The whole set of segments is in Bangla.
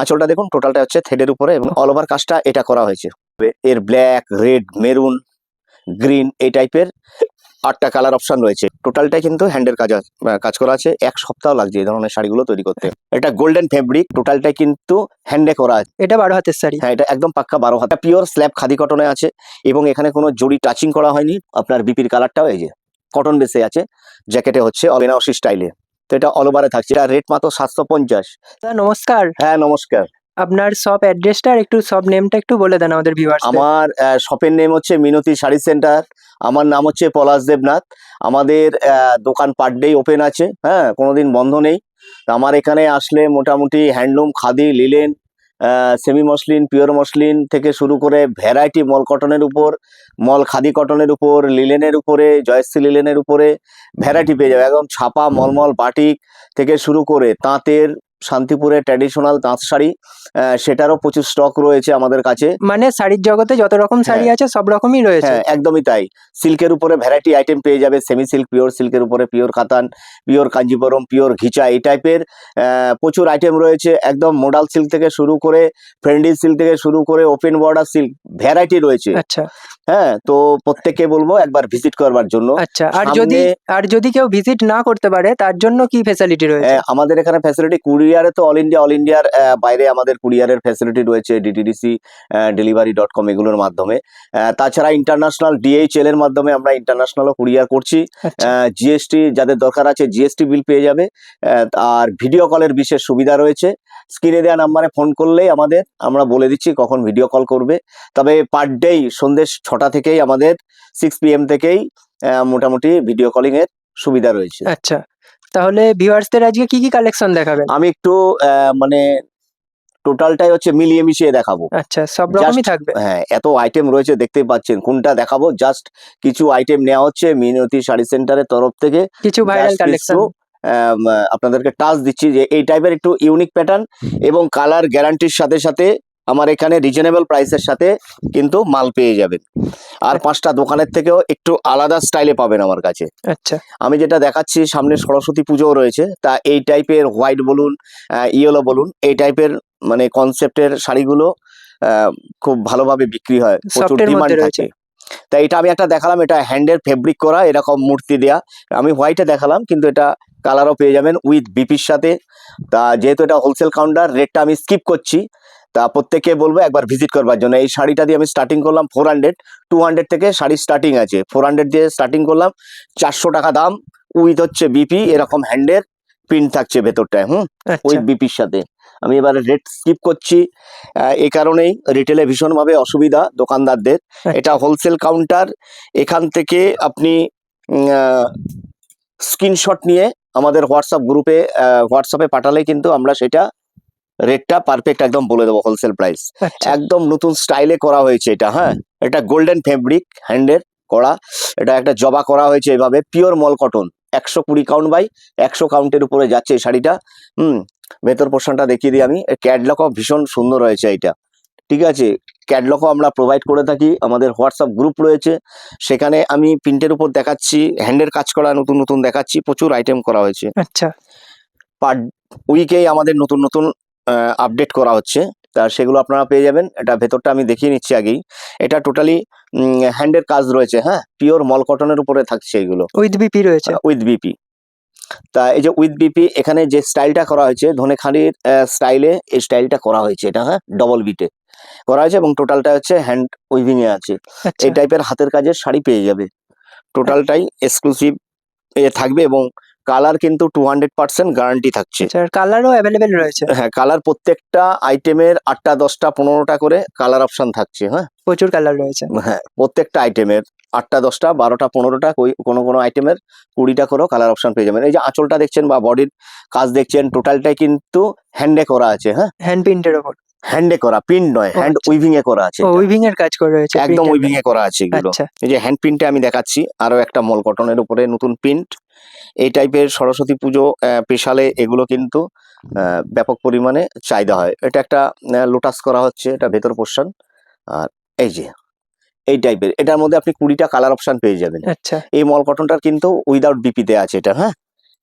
আঁচলটা দেখুন, টোটালটা হচ্ছে থ্রেডের উপরে এবং অল ওভার কাজটা এটা করা হয়েছে। এর ব্ল্যাক, রেড, মেরুন, গ্রিন এই টাইপের 8টা কালার অপশন রয়েছে। টোটালটাই কিন্তু হ্যান্ডের কাজ করা আছে। 1 সপ্তাহ লাগছে এই ধরনের শাড়িগুলো তৈরি করতে। এটা গোল্ডেন ফেব্রিক, টোটালটাই কিন্তু হ্যান্ডে করা আছে। এটা 12 হাতের শাড়ি। হ্যাঁ, এটা একদম পাক্কা 12 হাত পিওর স্ল্যাব খাদি কটনে আছে এবং এখানে কোনো জড়ি টাচিং করা হয়নি। আপনার বিপির কালারটাও এই যে কটন বেসে আছে, জ্যাকেটে হচ্ছে বেনারসি স্টাইলে। তো এটা অল ওভারে থাকছে। এটা রেট মাত্র 750। নমস্কার। হ্যাঁ নমস্কার। আপনার শপ অ্যাড্রেসটা আর একটু শপ নেমটা একটু বলে দেন আমাদের ভিউয়ার্স। আমার শপের নেম হচ্ছে মিনতি শাড়ি সেন্টার। আমার নাম হচ্ছে পলাশ দেবনাথ। আমাদের দোকান পার ডে ওপেন আছে, হ্যাঁ, কোনোদিন বন্ধ নেই। আমার এখানে আসলে মোটামুটি handloom, khadi, linen, semi muslin, pure muslin থেকে শুরু করে ভ্যারাইটি মল কটনের উপর, মল খাদি কটনের উপর, লিলেনের উপরে, জয়শ্রী লিলেনের উপরে ভ্যারাইটি পেয়ে যাবে। একদম ছাপা মলমল বাটিক থেকে শুরু করে তাঁতের, শান্তিপুরের ট্র্যাডিশনাল তাঁত শাড়ি, সেটারও প্রচুর স্টক রয়েছে আমাদের কাছে। মানে শাড়ির জগতে যত রকম শাড়ি আছে সব রকমই রয়েছে। হ্যাঁ একদমই তাই। সিল্কের উপরে ভ্যারাইটি আইটেম পেয়ে যাবে, সেমি সিল্ক, পিওর সিল্কের উপরে পিওর কাতান, পিওর কাঞ্জিপুরম, পিওর ঘিচা এই টাইপের প্রচুর আইটেম রয়েছে। একদম মোডাল সিল্ক থেকে শুরু করে, ফ্রেন্ডি সিল্ক থেকে শুরু করে, ওপেন বর্ডার সিল্ক ভ্যারাইটি রয়েছে। আচ্ছা হ্যাঁ, তো প্রত্যেককে বলবো একবার ভিজিট করবার জন্য। আচ্ছা। আর যদি কেউ ভিজিট না করতে পারে তার জন্য কি ফ্যাসিলিটি রয়েছে? আমাদের এখানে ফ্যাসিলিটি কুরিয়ারে তো অল ইন্ডিয়ার বাইরে আমাদের কুরিয়ারের ফ্যাসিলিটি রয়েছে, DTDC, delivery.com এগুলোর মাধ্যমে। তাছাড়া ইন্টারন্যাশনাল DHL এর মাধ্যমে আমরা ইন্টারন্যাশনালও কুরিয়ার করছি। GST যাদের দরকার আছে GST বিল পেয়ে যাবে। আর ভিডিও কলের বিশেষ সুবিধা রয়েছে। স্ক্রিনে দেওয়া নাম্বারে ফোন করলেই আমরা বলে দিচ্ছি কখন ভিডিও কল করবে। তবে পার ডে সন্ধ্যে 6টা থেকেই আমাদের 6 PM থেকেই মোটামুটি ভিডিও কলিং এর সুবিধা রয়েছে। আচ্ছা, তাহলে ভিউয়ার্সদের আজকে কি কি কালেকশন দেখাবেন? আমি একটু মানে টোটালটাই হচ্ছে মিলিয়ে মিশিয়ে দেখাবো। আচ্ছা, সব রকমই থাকবে। হ্যাঁ, এত আইটেম রয়েছে দেখতেই পাচ্ছেন, কোনটা দেখাবো। জাস্ট কিছু আইটেম নেওয়া হচ্ছে মিনতি শাড়ি সেন্টারের তরফ থেকে, কিছু ভাইরাল কালেকশন আপনাদেরকে টাচ দিচ্ছি যে এই টাইপের একটু ইউনিক প্যাটার্ন এবং কালার গ্যারান্টির সাথে সাথে আমার এখানে রিজনেবল প্রাইসের সাথে কিন্তু মাল পেয়ে যাবেন। আর 5টা দোকানের থেকেও একটু আলাদা স্টাইলে পাবেন আমার কাছে। আচ্ছা, আমি যেটা দেখাচ্ছি, সামনে সরস্বতী পুজোও রয়েছে, তা এই টাইপের হোয়াইট বলুন, ইয়েলো বলুন, এই টাইপের মানে কনসেপ্টের শাড়িগুলো খুব ভালোভাবে বিক্রি হয়, প্রচুর ডিমান্ড থাকে। তা এটা আমি একটা দেখালাম, এটা হ্যান্ডের ফেব্রিক করা, এরকম মূর্তি দেয়া। আমি হোয়াইটে দেখালাম, কিন্তু এটা কালারও পেয়ে যাবেন উইথ বিপির সাথে। তা যেহেতু এটা হোলসেল কাউন্টার, রেটটা আমি স্কিপ করছি। তা প্রত্যেককে বলবো একবার ভিজিট করবার জন্য। এই শাড়িটা দিয়ে আমি স্টার্টিং করলাম 400, 200 থেকে শাড়ি স্টার্টিং আছে। 400 দিয়ে স্টার্টিং করলাম, 400 টাকা দাম, উইথ হচ্ছে বিপি, এরকম হ্যান্ডের প্রিন্ট থাকছে ভেতরটায়, উইথ বিপির সাথে। আমি এবারে রেট স্কিপ করছি, এই কারণেই রিটেলে ভীষণভাবে অসুবিধা দোকানদারদের। এটা হোলসেল কাউন্টার। এখান থেকে আপনি স্ক্রিনশট নিয়ে আমাদের হোয়াটসঅ্যাপে পাঠালে কিন্তু আমরা সেটা রেটটা পারফেক্ট একদম বলে দেবো, হোলসেল প্রাইস। একদম নতুন স্টাইলে করা হয়েছে এটা। হ্যাঁ, এটা গোল্ডেন ফেব্রিক হ্যান্ডের করা। এটা একটা জবা করা হয়েছে এভাবে, পিওর মল কটন। 120 কাউন্ট বাই 100 কাউন্টের উপরে যাচ্ছে এই শাড়িটা। ভেতর পোর্শনটা দেখিয়ে দিই আমি। ক্যাটলগও ভীষণ সুন্দর হয়েছে এটা, ঠিক আছে। ক্যাটলগও আমরা প্রোভাইড করে থাকি। আমাদের হোয়াটসঅ্যাপ গ্রুপ রয়েছে, সেখানে আমি প্রিন্টের উপর দেখাচ্ছি, হ্যান্ডের কাজ করা নতুন নতুন দেখাচ্ছি। প্রচুর আইটেম করা হয়েছে। আচ্ছা, পার উইকেই আমাদের নতুন নতুন আপডেট করা হচ্ছে, তা সেগুলো আপনারা পেয়ে যাবেন। এটা ভেতরটা আমি দেখিয়ে নিচ্ছি আগেই। এটা টোটালি হ্যান্ডের কাজ রয়েছে, হ্যাঁ, পিওর মল কটনের উপরে থাকছে এগুলো, উইথ বিপি রয়েছে। With BP. তা এই যে উইথ বিপি, এখানে যে স্টাইলটা করা হয়েছে ধনেখালির স্টাইলে, এই স্টাইলটা করা হয়েছে এটা, হ্যাঁ, ডবল বিটে করা হয়েছে এবং টোটালটা হচ্ছে হ্যান্ড উইভিং এ আছে। এই টাইপের হাতের কাজের শাড়ি পেয়ে যাবে। টোটালটাই এক্সক্লুসিভ থাকবে এবং কালার কিন্তু 200% গ্যারান্টি থাকছে। কালারও অ্যাভেলেবেল রয়েছে। হ্যাঁ, কালার প্রত্যেকটা আইটেমের 8টা 10টা 15টা করে কালার অপশন থাকছে। হ্যাঁ, প্রচুর কালার রয়েছে। হ্যাঁ, প্রত্যেকটা আইটেমের 8টা 10টা 12টা 15টা, কোনো আইটেমের 20টা করেও কালার অপশন পেয়ে যাবেন। এই যে আঁচলটা দেখছেন বা বডির কাজ দেখছেন, টোটালটাই কিন্তু হ্যান্ডে করা আছে। হ্যাঁ, হ্যান্ড প্রিন্টের উপর, হ্যান্ডে করা, প্রিন্ট নয়, হ্যান্ড উইভিং এ করা আছে। উইভিং এর কাজ করা রয়েছে, একদম উইভিং এ করা আছে এগুলো। এই যে হ্যান্ড প্রিন্টে আমি দেখাচ্ছি, আরো একটা মল কটনের উপরে নতুন প্রিন্ট। এই টাইপের সরস্বতী পুজো স্পেশালে এগুলো কিন্তু ব্যাপক পরিমাণে চাহিদা হয়। এটা একটা লোটাস করা হচ্ছে, এটা ভেতর পোর্শন। আর এই যে এই টাইপের, এটার মধ্যে আপনি 20টা কালার অপশন পেয়ে যাবেন। আচ্ছা, এই মল কটনটার কিন্তু উইদাউট বিপি তে আছে এটা। হ্যাঁ,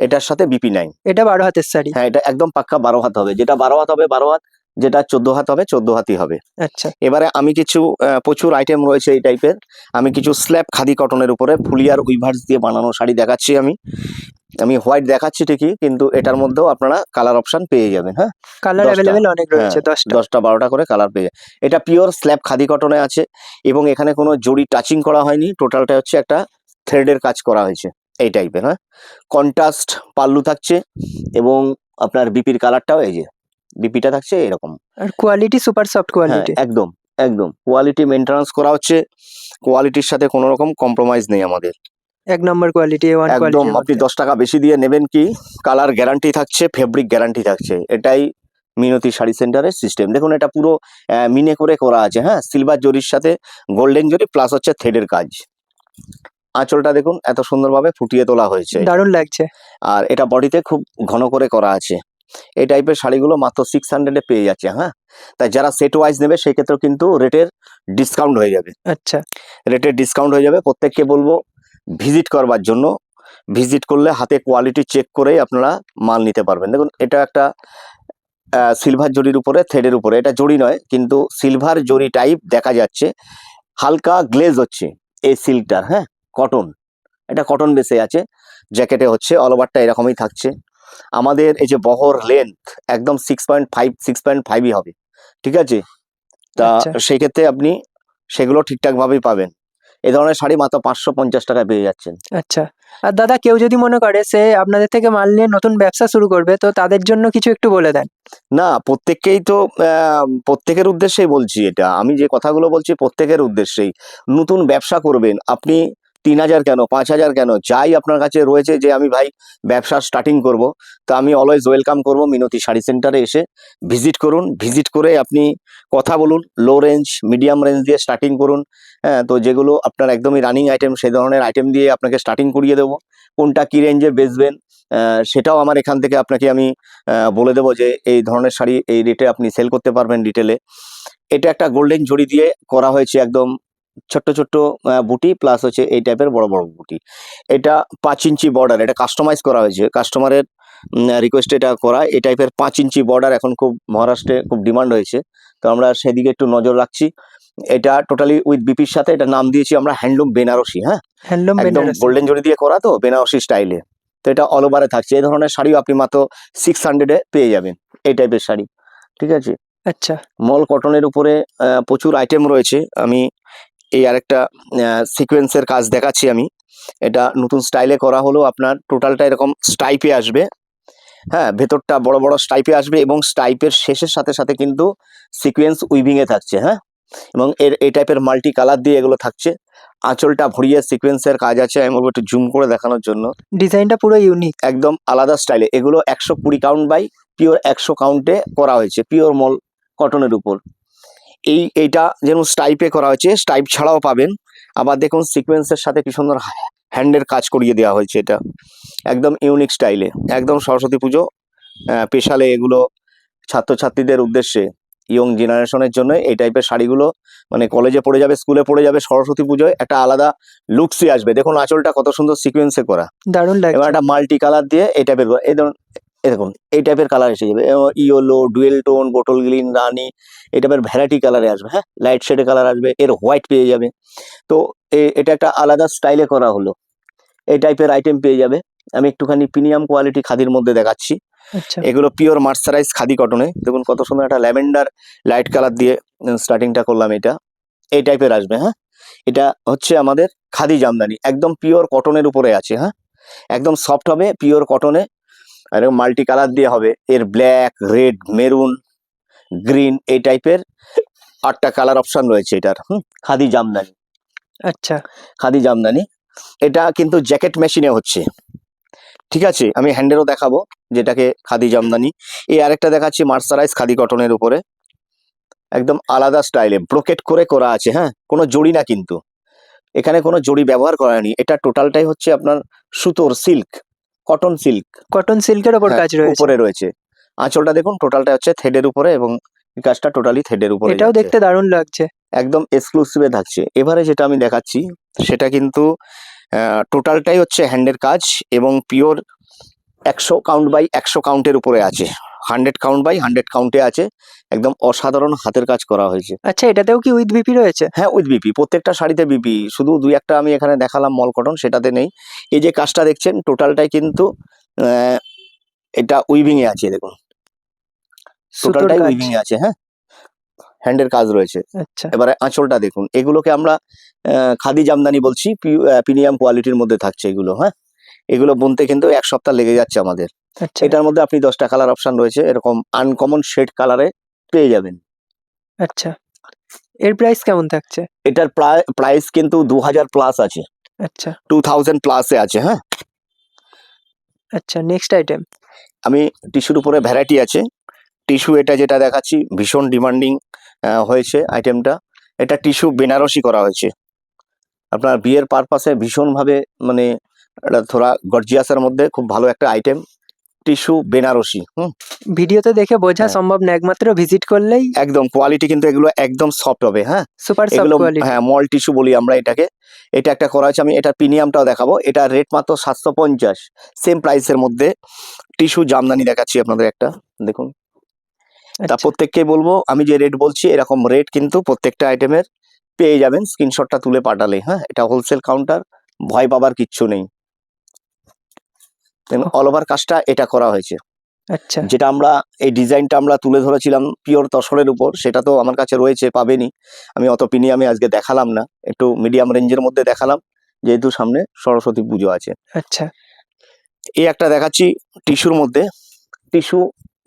এটার সাথে বিপি নাই। এটা 12 হাতের শাড়ি। হ্যাঁ, এটা একদম পাক্কা 12 হাত হবে। যেটা 12 হাত হবে 12 হাত, যেটা 14 হাত হবে 14 হাতই হবে। আচ্ছা, এবারে আমি কিছু প্রচুর আইটেম রয়েছে এই টাইপের, আমি কিছু স্ল্যাব খাদি কটনের উপরে ফুলিয়ার উইভার্স দিয়ে বানানো শাড়ি দেখাচ্ছি। আমি হোয়াইট দেখাচ্ছি ঠিকই, কিন্তু এটার মধ্যেও আপনারা কালার অপশন পেয়ে যাবেন। হ্যাঁ, কালার 10টা, অ্যাভেলেবেল অনেক হ্যাঁ, রয়েছে, 10টা। 10টা 12টা করে কালার পেয়ে যায়। এটা পিওর স্ল্যাব খাদি কটনে আছে এবং এখানে কোনো জড়ি টাচিং করা হয়নি, টোটালটা হচ্ছে একটা থ্রেডের কাজ করা হয়েছে এই টাইপের। হ্যাঁ, কন্ট্রাস্ট পাল্লু থাকছে এবং আপনার বিপির কালারটাও এই যে বিপিটা থাকছে এরকম। আর কোয়ালিটি সুপার সফট হ্যাঁ, কোয়ালিটি। একদম একদম কোয়ালিটি মেনটেন্যান্স করা হচ্ছে, কোয়ালিটির সাথে কোনো রকম কম্প্রোমাইজ নেই আমাদের। এক নম্বর কোয়ালিটি, ওয়ান একদম কোয়ালিটির আপনি মধ্যে। 10 টাকা বেশি দিয়ে নেবেন কি, কালার গ্যারান্টি থাকছে, ফেব্রিক গ্যারান্টি থাকছে। এটাই মিনতি শাড়ি সেন্টারের সিস্টেম। দেখুন এটা পুরো মিনে করে করা আছে। হ্যাঁ, সিলভার জরির সাথে গোল্ডেন জরি প্লাস হচ্ছে থ্রেডের কাজ। আঁচলটা দেখুন এত সুন্দরভাবে ফুটিয়ে তোলা হয়েছে, দারুণ লাগছে। আর এটা বডিতে খুব ঘন করে করা আছে। এই টাইপের শাড়িগুলো মাত্র 600-এ পেয়ে যাচ্ছে। হ্যাঁ, তাই যারা সেট ওয়াইজ নেবে সেক্ষেত্রেও কিন্তু রেটের ডিসকাউন্ট হয়ে যাবে। আচ্ছা, রেটের ডিসকাউন্ট হয়ে যাবে। প্রত্যেককে বলবো ভিজিট করবার জন্য, ভিজিট করলে হাতে কোয়ালিটি চেক করেই আপনারা মাল নিতে পারবেন। দেখুন এটা একটা সিলভার জরির উপরে থ্রেডের উপরে, এটা জরি নয় কিন্তু সিলভার জরি টাইপ দেখা যাচ্ছে, হালকা গ্লেজ হচ্ছে এই সিল্কটার। হ্যাঁ, কটন, এটা কটন বেসে আছে, জ্যাকেটে হচ্ছে অল ওভারটা এরকমই থাকছে। আমাদের এই যে বহর লেন্থ একদম 6.5 হবে, ঠিক আছে? তা আচ্ছা, সেই ক্ষেত্রে আপনি সেগুলো ঠিকঠাক ভাবেই পাবেন। এই ধরনের শাড়ি মাত্র 550 টাকায় পেয়ে যাচ্ছেন। আচ্ছা। আর দাদা কেউ যদি মনে করে সে আপনাদের থেকে মাল নিয়ে নতুন ব্যবসা শুরু করবে, তো তাদের জন্য কিছু একটু বলে দেন। না, প্রত্যেককেই তো প্রত্যেকের উদ্দেশ্যেই বলছি এটা। আমি যে কথাগুলো বলছি প্রত্যেকের উদ্দেশ্যেই। নতুন ব্যবসা করবেন আপনি, 3000 কেন 5000 কেন যাই আপনার কাছে রয়েছে, যে আমি ভাই ব্যবসা স্টার্টিং করব, তা আমি অলওয়েজ ওয়েলকাম করব মিনতি শাড়ি সেন্টারে এসে ভিজিট করুন। ভিজিট করে আপনি কথা বলুন, লো রেঞ্জ মিডিয়াম রেঞ্জ দিয়ে স্টার্টিং করুন। হ্যাঁ, তো যেগুলো আপনার একদমই রানিং আইটেম সেই ধরনের আইটেম দিয়ে আপনাকে স্টার্টিং করিয়ে দেবো। কোনটা কি রেঞ্জে বেচবেন সেটাও আমার এখান থেকে আপনাকে আমি বলে দেবো যে এই ধরনের শাড়ি এই রেটে আপনি সেল করতে পারবেন রিটেলে। এটা একটা গোল্ডেন জরি দিয়ে করা হয়েছে, একদম ছোট্ট ছোট্ট বুটি প্লাস হচ্ছে এই টাইপের বড় বড় বুটি। এটা 5 ইঞ্চি বর্ডার, এটা কাস্টমাইজ করা হয়েছে কাস্টমারের রিকোয়েস্টে এটা করা। এই টাইপের 5 ইঞ্চি বর্ডার এখন খুব মহারাষ্ট্রে খুব ডিমান্ড হয়েছে, তো আমরা সেদিকে একটু নজর রাখছি। এটা টোটালি উইথ বিপির সাথে এটা নাম দিয়েছি আমরা হ্যান্ডলুম বেনারসি। হ্যাঁ, হ্যান্ডলুম একদম বেনারসি। গোল্ডেন জরি দিয়ে করা, তো বেনারসি স্টাইলে। তো এটা অল ওভারে থাকছে। এই ধরনের শাড়িও আপনি মাত্র 600-এ পেয়ে যাবেন, এই টাইপের শাড়ি, ঠিক আছে? আচ্ছা, মল কটনের উপরে প্রচুর আইটেম রয়েছে। আমি এই আরেকটা সিকোয়েন্সের কাজ দেখাচ্ছি আমি। এটা নতুন স্টাইলে করা হলো, আপনার টোটালটা এরকম স্টাইপে আসবে। হ্যাঁ, ভেতরটা বড় বড় স্টাইপে আসবে এবং স্টাইপের শেষের সাথে সাথে কিন্তু সিকোয়েন্স উইভিং এ থাকছে। হ্যাঁ, এবং এই টাইপের মাল্টি কালার দিয়ে এগুলো থাকছে। আঁচলটা ভরিয়ে সিকোয়েন্সের কাজ আছে। আমি বলবো একটু জুম করে দেখানোর জন্য। ডিজাইনটা পুরো ইউনিক। একদম আলাদা স্টাইলে এগুলো 120 কাউন্ট বাই পিওর 100 কাউন্টে করা হয়েছে, পিওর মল কটনের উপর। এইটা যেমন স্টাইপে করা হয়েছে, স্টাইপ ছাড়াও পাবেন। আবার দেখুন সিকোয়েন্সের সাথে কি সুন্দর হ্যান্ডের কাজ করিয়ে দেওয়া হয়েছে। এটা একদম ইউনিক স্টাইলে, একদম সরস্বতী পুজো স্পেশালে এগুলো ছাত্রছাত্রীদের উদ্দেশ্যে, ইয়ং জেনারেশনের জন্য এই টাইপের শাড়িগুলো মানে কলেজে পড়ে যাবে, স্কুলে পড়ে যাবে, সরস্বতী পুজোয় একটা আলাদা লুকসই আসবে। দেখুন আঁচলটা কত সুন্দর সিকোয়েন্সে করা, দারুণ এবং লাগছে। একটা মাল্টি কালার দিয়ে এই টাইপের এই ধরুন, এই দেখুন এই টাইপের কালার এসে যাবে, yellow, dual tone, bottle green, রানি, এই টাইপের ভ্যারাইটি কালারে আসবে। হ্যাঁ, লাইট শেডে কালার আসবে, এর হোয়াইট পেয়ে যাবে। তো এটা একটা আলাদা স্টাইলে করা হলো, এই টাইপের আইটেম পেয়ে যাবে। আমি একটুখানি প্রিমিয়াম কোয়ালিটি খাদির মধ্যে দেখাচ্ছি। আচ্ছা, এগুলো পিওর মার্সারাইজ খাদি কটনে। দেখুন কত সুন্দর একটা ল্যাভেন্ডার লাইট কালার দিয়ে স্টার্টিংটা করলাম। এটা এই টাইপের আসবে। হ্যাঁ, এটা হচ্ছে আমাদের খাদি জামদানি, একদম পিওর কটনের উপরে আছে। হ্যাঁ, একদম সফট হবে, পিওর কটনে, আর মাল্টি কালার দিয়ে হবে। এর ব্ল্যাক, রেড, মেরুন, গ্রিন এই টাইপের 8টা কালার অপশন রয়েছে এটার। খাদি জামদানি, আচ্ছা, খাদি জামদানি। এটা কিন্তু জ্যাকেট মেশিনে হচ্ছে, ঠিক আছে? আমি হ্যান্ডেরও দেখাবো, যেটাকে খাদি জামদানি। এই আরেকটা দেখাচ্ছি মার্সারাইজ খাদি কটনের উপরে, একদম আলাদা স্টাইলে ব্রোকেট করে করা আছে। হ্যাঁ, কোনো জড়ি না কিন্তু, এখানে কোনো জড়ি ব্যবহার করা হয়নি। এটা টোটালটাই হচ্ছে আপনার সুতোর সিল্ক, কটন সিল্ক। কটন সিল্কের ওপর হ্যাঁ, কাজ রয়েছে। উপরে রয়েছে। আঁচলটা দেখুন টোটালটা হচ্ছে থ্রেডের উপরে, এবং এই কাজটা টোটালি থ্রেডের উপরে এটাও যাচ্ছে। দেখতে দারুণ লাগছে। একদম এক্সক্লুসিভে থাকছে। এবারে যেটা আমি দেখাচ্ছি সেটা কিন্তু টোটালটাই হচ্ছে হ্যান্ডের কাজ এবং পিওর 100 কাউন্ট বাই 100 কাউন্টের উপরে আছে। 100 কাউন্ট বাই 100 কাউন্টে আছে, একদম অসাধারণ হাতের কাজ করা হয়েছে। আচ্ছা, এটাতেও কি উইথ বিপি রয়েছে? হ্যাঁ, উইথ বিপি, প্রত্যেকটা শাড়িতে বিপি, শুধু দুই একটা আমি এখানে দেখালাম মল কটন, সেটাতে নেই। এই যে কাজটা দেখছেন টোটালটাই কিন্তু এটা উইভিং এ আছে, দেখুন সুতোর টোটালটাই কাজ। উইভিং এ আছে। হ্যাঁ, হ্যান্ডের কাজ রয়েছে। আচ্ছা এবারে আঁচলটা দেখুন, এগুলোকে আমরা খাদি জামদানি বলছি, প্রিমিয়াম কোয়ালিটির মধ্যে থাকছে এগুলো। হ্যাঁ, এগুলো বুনতে কিন্তু 1 সপ্তাহ লেগে যাচ্ছে আমাদের। আচ্ছা এটার মধ্যে আপনি 10টা কালার অপশন রয়েছে, এরকম আনকমন শেড কালারে পেয়ে যাবেন। আচ্ছা, এর প্রাইস কেমন থাকছে? এটার প্রাইস কিন্তু 2000 প্লাস আছে, আচ্ছা 2000 প্লাসে আছে। হ্যাঁ, আচ্ছা, নেক্সট আইটেম। আমি টিস্যুর উপরে ভ্যারাইটি আছে। টিস্যু এটা যেটা দেখাচ্ছি ভীষণ ডিমান্ডিং হয়েছে আইটেমটা। এটা টিস্যু বেনারসি করা হয়েছে, আপনার বিয়ের পারপাসে ভীষণভাবে, মানে এটা থোড়া গর্জিয়াসের মধ্যে খুব ভালো একটা আইটেম, টিস্যু বেনারসি। ভিডিওতে দেখে বোঝা হ্যাঁ। সম্ভব না, একমাত্র ভিজিট করলেই। একদম কোয়ালিটি কিন্তু এগুলো একদম সফট হবে। হ্যাঁ, সুপার সফট এগুলো কোয়ালিটি। হ্যাঁ মল টিস্যু বলি আমরা এটাকে। এটা একটা করা আছে, আমি এটা প্রিমিয়ামটাও দেখাবো। এটা রেট মাত্র 750, সেম প্রাইসের মধ্যে টিস্যু জামদানি দেখাচ্ছি আপনাদের একটা, দেখুন। তা প্রত্যেককে বলবো, আমি যে রেট বলছি এরকম রেট কিন্তু প্রত্যেকটা আইটেমের পেয়ে যাবেন স্ক্রিনশটটা তুলে পাঠালে। হ্যাঁ, এটা হোলসেল কাউন্টার, ভয় পাবার কিচ্ছু নেই। অল ওভার কাজটা এটা করা হয়েছে। আচ্ছা যেটা আমরা এই ডিজাইনটা আমরা তুলে ধরেছিলাম পিওর তসরের উপর, সেটা তো আমার কাছে রয়েছে, পাবেনি। আমি অত প্রিমিয়ামে আজকে দেখালাম না, একটু মিডিয়াম রেঞ্জের মধ্যে দেখালাম, যেহেতু সামনে সরস্বতী পুজো আছে। আচ্ছা এই একটা দেখাচ্ছি টিস্যুর মধ্যে, টিস্যু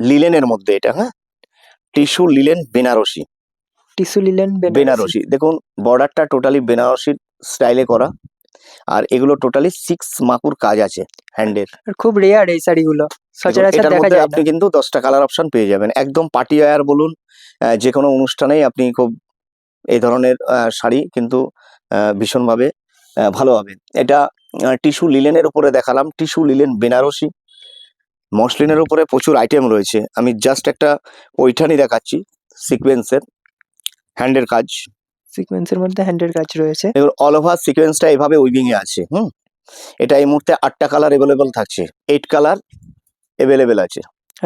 লিলেনের মধ্যে এটা। হ্যাঁ, tissue linen Banarasi. Tissue linen Banarasi দেখুন, বর্ডারটা টোটালি বেনারসি স্টাইলে করা, আর এগুলো টোটালি 6 মাকুর কাজ আছে হ্যান্ডের। খুব রেয়ার এই শাড়িগুলো, সচরাচর এটার দেখা মধ্যে যায় না। আপনি কিন্তু 10টা কালার অপশন পেয়ে যাবেন, একদম পার্টি ওয়্যার বলুন, যে কোনো অনুষ্ঠানেই আপনি খুব এই ধরনের শাড়ি কিন্তু ভীষণভাবে ভালো হবে। এটা টিস্যু লিলেনের উপরে দেখালাম, টিস্যু লিলেন বেনারসি। মসলিনের উপরে প্রচুর আইটেম রয়েছে, আমি জাস্ট একটা পৈঠানি দেখাচ্ছি সিকোয়েন্সের হ্যান্ডের কাজ। সিকোয়েন্সের মধ্যে হ্যান্ডের কাজ রয়েছে। এবার অল ওভার সিকোয়েন্সটা এভাবে উইভিং এ আছে। এটা এই মুহূর্তে 8টা কালার এভেলেবেল থাকছে, 8 কালার এভেলেবেল আছে।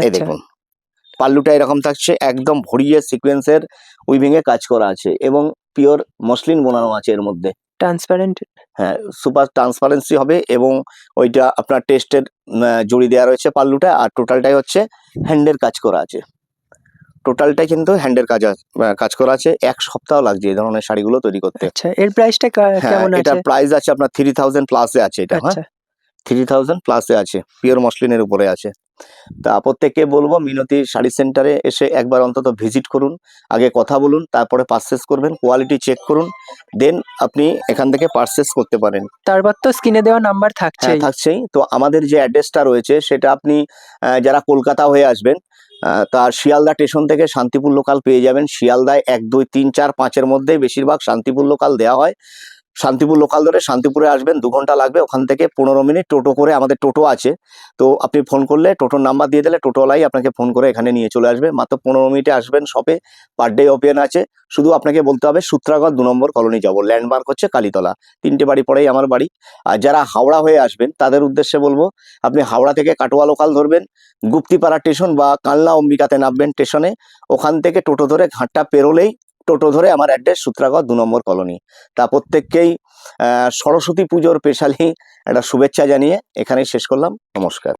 এই আচ্ছা দেখুন পাল্লুটা এরকম থাকছে, একদম ভরিয়ে সিকোয়েন্সের উইভিং এ কাজ করা আছে, এবং পিওর মসলিন বোনানো আছে এর মধ্যে। ট্রান্সপারেন্ট। হ্যাঁ, সুপার ট্রান্সপারেন্সি হবে, এবং ওইটা আপনার টেস্টের জড়ি দেওয়া রয়েছে পাল্লুটা, আর টোটালটাই হচ্ছে হ্যান্ডের কাজ করা আছে। টোটালটাই কিন্তু হ্যান্ডের কাজ করা আছে। 1 সপ্তাহ লাগছে এই ধরনের শাড়িগুলো তৈরি করতে। আচ্ছা, এর প্রাইসটা হ্যাঁ, কেমন আছে? এটার প্রাইস আছে আপনার 3000 প্লাসে আছে এটা। হ্যাঁ, আচ্ছা 3000 প্লাসে আছে, পিওর মসলিনের উপরে আছে। তা প্রত্যেককে বলবো মিনতি শাড়ি সেন্টারে এসে একবার অন্তত ভিজিট করুন, আগে কথা বলুন, তারপরে পারচেস করবেন, কোয়ালিটি চেক করুন, দেন আপনি এখান থেকে পারচেস করতে পারেন। তারপর তো স্ক্রিনে দেওয়া নাম্বার হ্যাঁ, থাকছেই। থাকছেই তো। আমাদের যে অ্যাড্রেসটা রয়েছে সেটা আপনি যারা কলকাতা হয়ে আসবেন, তার শিয়ালদা স্টেশন থেকে শান্তিপুর লোকাল পেয়ে যাবেন। শিয়ালদায় 1, 2, 3, 4, 5-এর মধ্যে বেশিরভাগ শান্তিপুর লোকাল দেওয়া হয়। শান্তিপুর লোকাল ধরে শান্তিপুরে আসবেন, 2 ঘন্টা লাগবে। ওখান থেকে 15 মিনিট টোটো করে, আমাদের টোটো আছে, তো আপনি ফোন করলে টোটোর নাম্বার দিয়ে দিলে টোটোওয়ালাই আপনাকে ফোন করে এখানে নিয়ে চলে আসবে। মাত্র 15 মিনিটে আসবেন শপে, পার ডে ওপেন আছে। শুধু আপনাকে বলতে হবে সূত্রাগড় 2 নম্বর কলোনি যাবো, ল্যান্ডমার্ক হচ্ছে কালীতলা, 3টে বাড়ি পরেই আমার বাড়ি। আর যারা হাওড়া হয়ে আসবেন তাদের উদ্দেশ্যে বলবো, আপনি হাওড়া থেকে কাটোয়া লোকাল ধরবেন, গুপ্তিপাড়া স্টেশন বা কালনা অম্বিকাতে নামবেন স্টেশনে, ওখান থেকে টোটো ধরে ঘাটটা পেরোলেই টোটো ধরে আমার অ্যাড্রেস সূত্রাগড় 2 নম্বর কলোনি। তা প্রত্যেককেই সরস্বতী পুজোর স্পেশালি একটা শুভেচ্ছা জানিয়ে এখানেই শেষ করলাম। নমস্কার।